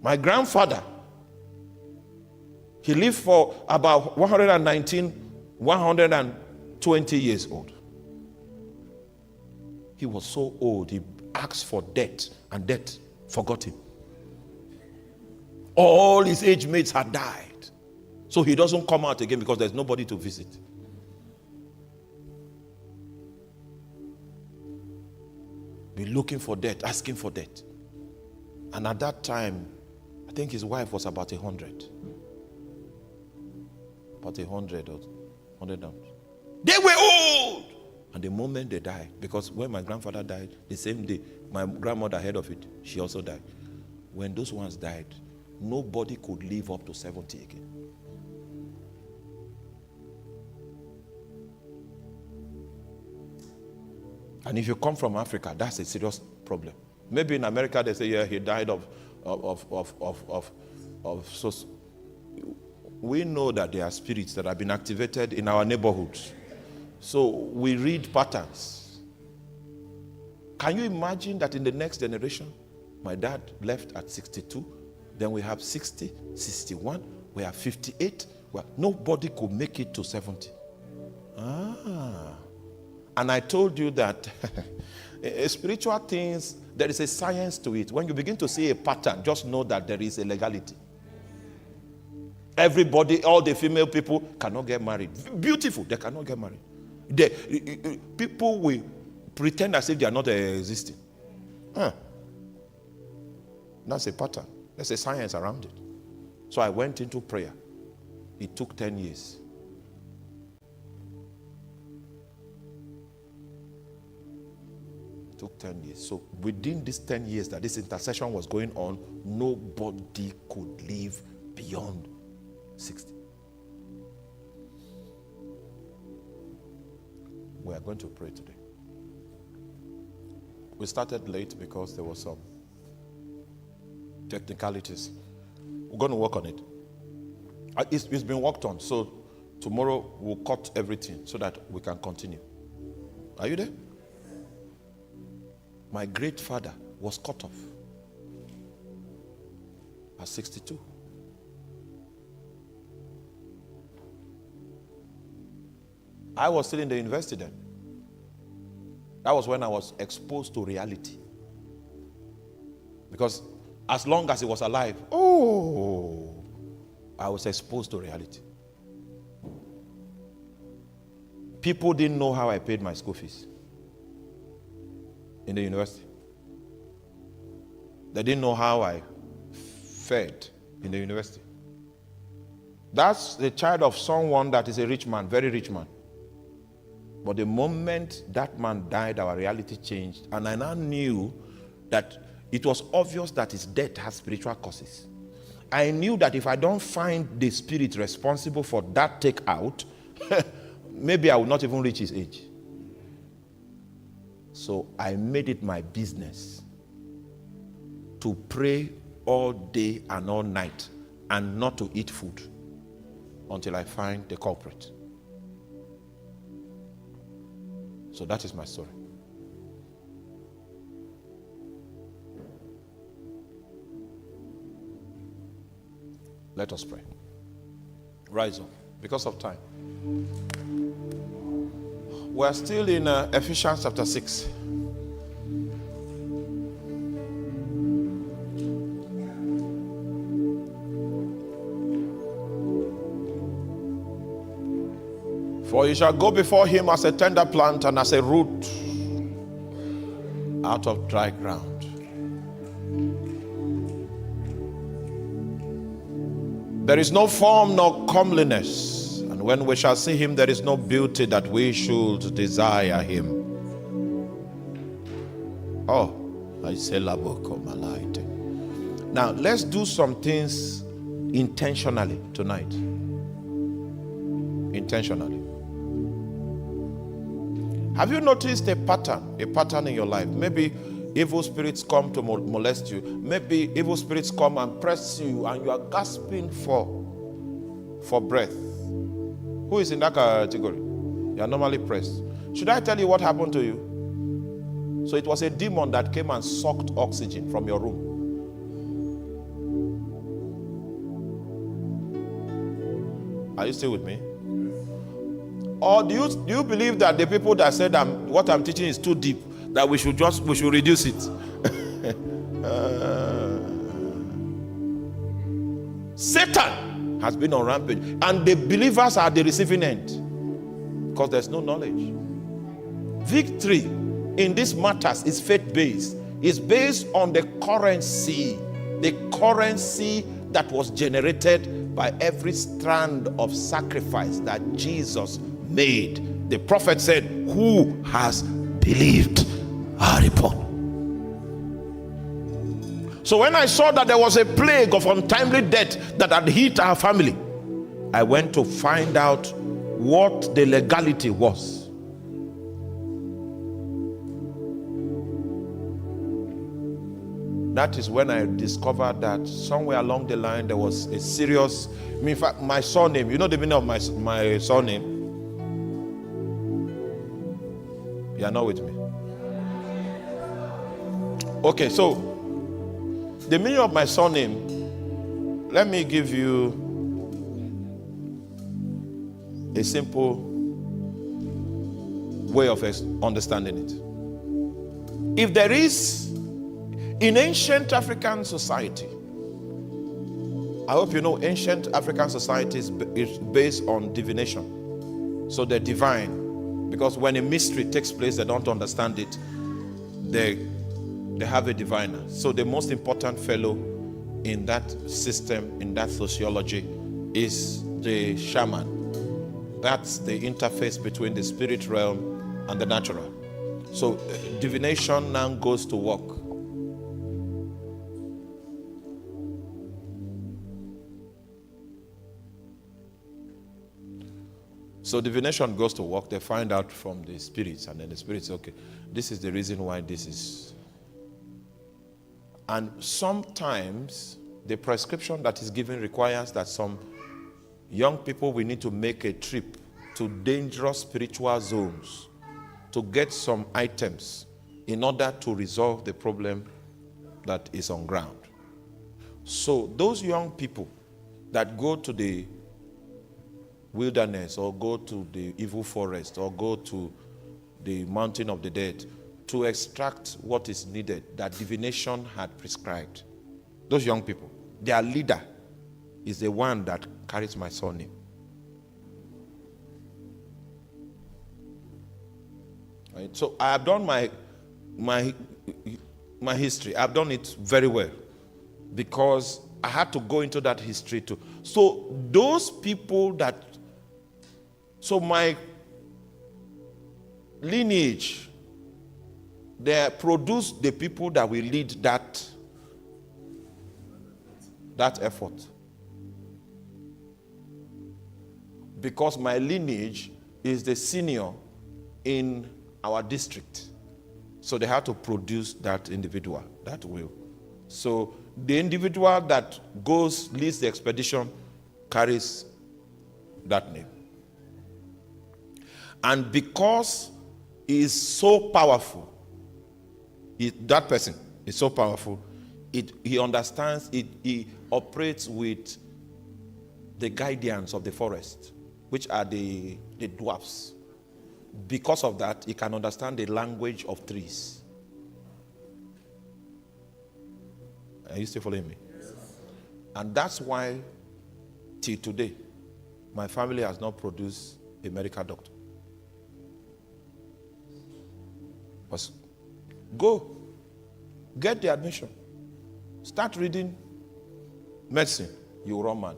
My grandfather, he lived for about 119, 120 years old. He was so old, he asked for death, and death forgot him. All his age mates had died. So he doesn't come out again because there's nobody to visit. Be looking for death, asking for death. And at that time, I think his wife was about 100. About 100 or 100. They were old! And the moment they died, because when my grandfather died, the same day, my grandmother heard of it, she also died. When those ones died, nobody could live up to 70 again. And if you come from Africa, that's a serious problem. Maybe in America they say, yeah, he died of so. We know that there are spirits that have been activated in our neighborhoods. So we read patterns. Can you imagine that in the next generation, my dad left at 62, then we have 60, 61, we have 58. Well, nobody could make it to 70. And I told you that spiritual things, there is a science to it. When you begin to see a pattern, just know that there is a legality. Everybody, all the female people cannot get married. Beautiful, they cannot get married. People will pretend as if they are not existing. That's a pattern. There's a science around it. So I went into prayer. It took 10 years. It took 10 years. So within these 10 years that this intercession was going on, nobody could live beyond 60. We are going to pray today. We started late because there were some technicalities. We're going to work on it. It's been worked on, so tomorrow we'll cut everything so that we can continue. Are you there? My great father was cut off at 62. I was still in the university then. That was when I was exposed to reality. Because as long as he was alive, I was exposed to reality. People didn't know how I paid my school fees in the university. They didn't know how I fed in the university. That's the child of someone that is a rich man, very rich man. But the moment that man died, our reality changed. And I now knew that it was obvious that his death has spiritual causes. I knew that if I don't find the spirit responsible for that takeout, maybe I would not even reach his age. So I made it my business to pray all day and all night and not to eat food until I find the culprit. So that is my story. Let us pray. Rise up because of time. We are still in Ephesians chapter 6. For you shall go before him as a tender plant and as a root out of dry ground. There is no form nor comeliness, and when we shall see him, there is no beauty that we should desire him. Oh, I say laboko malaite. Now let's do some things intentionally tonight. Intentionally. Have you noticed a pattern in your life? Maybe evil spirits come to molest you. Maybe evil spirits come and press you and you are gasping for breath. Who is in that category? You are normally pressed. Should I tell you what happened to you? So it was a demon that came and sucked oxygen from your room. Are you still with me? Or do you believe that the people that said what I'm teaching is too deep, that we should reduce it? Satan has been on rampage, and the believers are the receiving end because there's no knowledge. Victory in these matters is faith-based. It's based on the currency that was generated by every strand of sacrifice that Jesus made. The prophet said, "Who has believed our report?" So when I saw that there was a plague of untimely death that had hit our family, I went to find out what the legality was. That is when I discovered that somewhere along the line there was a serious, in fact, my surname, you know the meaning of my surname? You are not with me? Okay, so the meaning of my surname, let me give you a simple way of understanding it. If there is, in ancient African society, I hope you know ancient African society is based on divination. So they're divine, because when a mystery takes place, they don't understand it. They have a diviner. So the most important fellow in that system, in that sociology, is the shaman. That's the interface between the spirit realm and the natural. So divination now goes to work. So divination goes to work. They find out from the spirits, and then the spirits say, okay, this is the reason why this is. And sometimes the prescription that is given requires that some young people will need to make a trip to dangerous spiritual zones to get some items in order to resolve the problem that is on ground. So those young people that go to the wilderness or go to the evil forest or go to the mountain of the dead to extract what is needed that divination had prescribed, those young people, their leader is the one that carries my surname. Right? So I have done my history. I've done it very well because I had to go into that history too. So those people so my lineage, they produce the people that will lead that effort. Because my lineage is the senior in our district. So they have to produce that individual, that will. So the individual that leads the expedition carries that name. And because he is so powerful, that person is so powerful, he understands, he operates with the guardians of the forest, which are the dwarfs. Because of that, he can understand the language of trees. Are you still following me? Yes. And that's why, till today, my family has not produced a medical doctor. But go, get the admission, start reading medicine, you will run mad.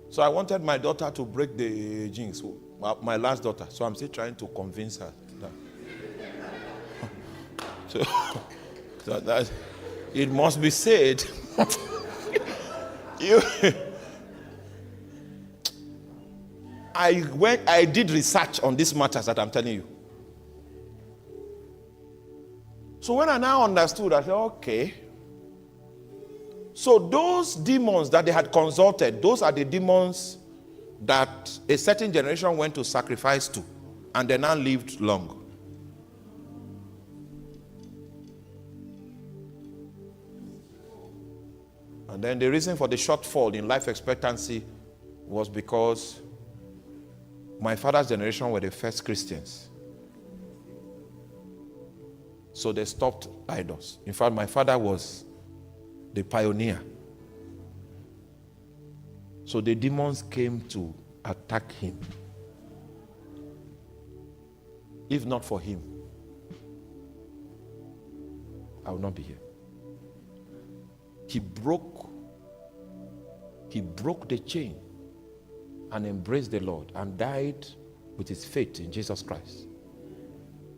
So I wanted my daughter to break the jinx, my last daughter. So I'm still trying to convince her that. so that it must be said. I did research on these matters that I'm telling you. So when I now understood, I said, okay. So those demons that they had consulted, those are the demons that a certain generation went to sacrifice to, and they now lived long. And then the reason for the shortfall in life expectancy was because my father's generation were the first Christians. So they stopped idols. In fact, my father was the pioneer. So the demons came to attack him. If not for him, I would not be here. He broke the chain and embraced the Lord and died with his faith in Jesus Christ.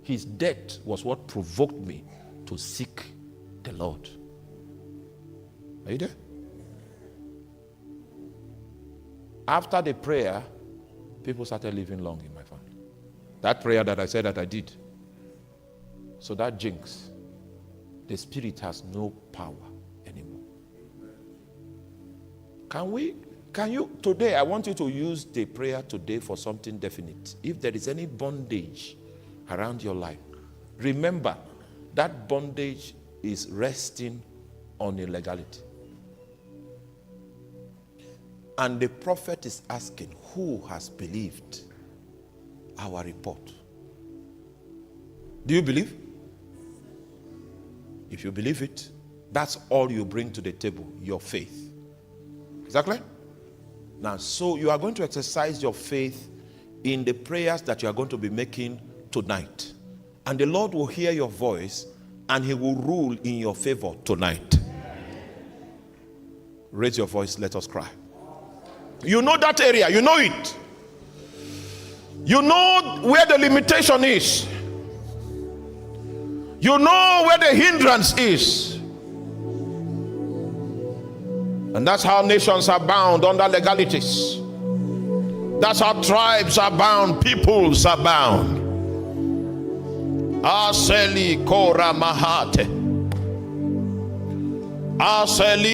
His death was what provoked me to seek the Lord. Are you there? After the prayer, people started living long in my family. That prayer that I said that I did. So that jinx, the spirit has no power anymore. Can you, today, I want you to use the prayer today for something definite. If there is any bondage around your life, remember that bondage is resting on illegality. And the prophet is asking, who has believed our report? Do you believe? If you believe it, that's all you bring to the table, your faith. Exactly? Now, so you are going to exercise your faith in the prayers that you are going to be making tonight. And the Lord will hear your voice and he will rule in your favor tonight. Raise your voice, let us cry. You know that area, you know it. You know where the limitation is. You know where the hindrance is. And that's how nations are bound under legalities. That's how tribes are bound, peoples are bound. Aseli kora mahate. Aseli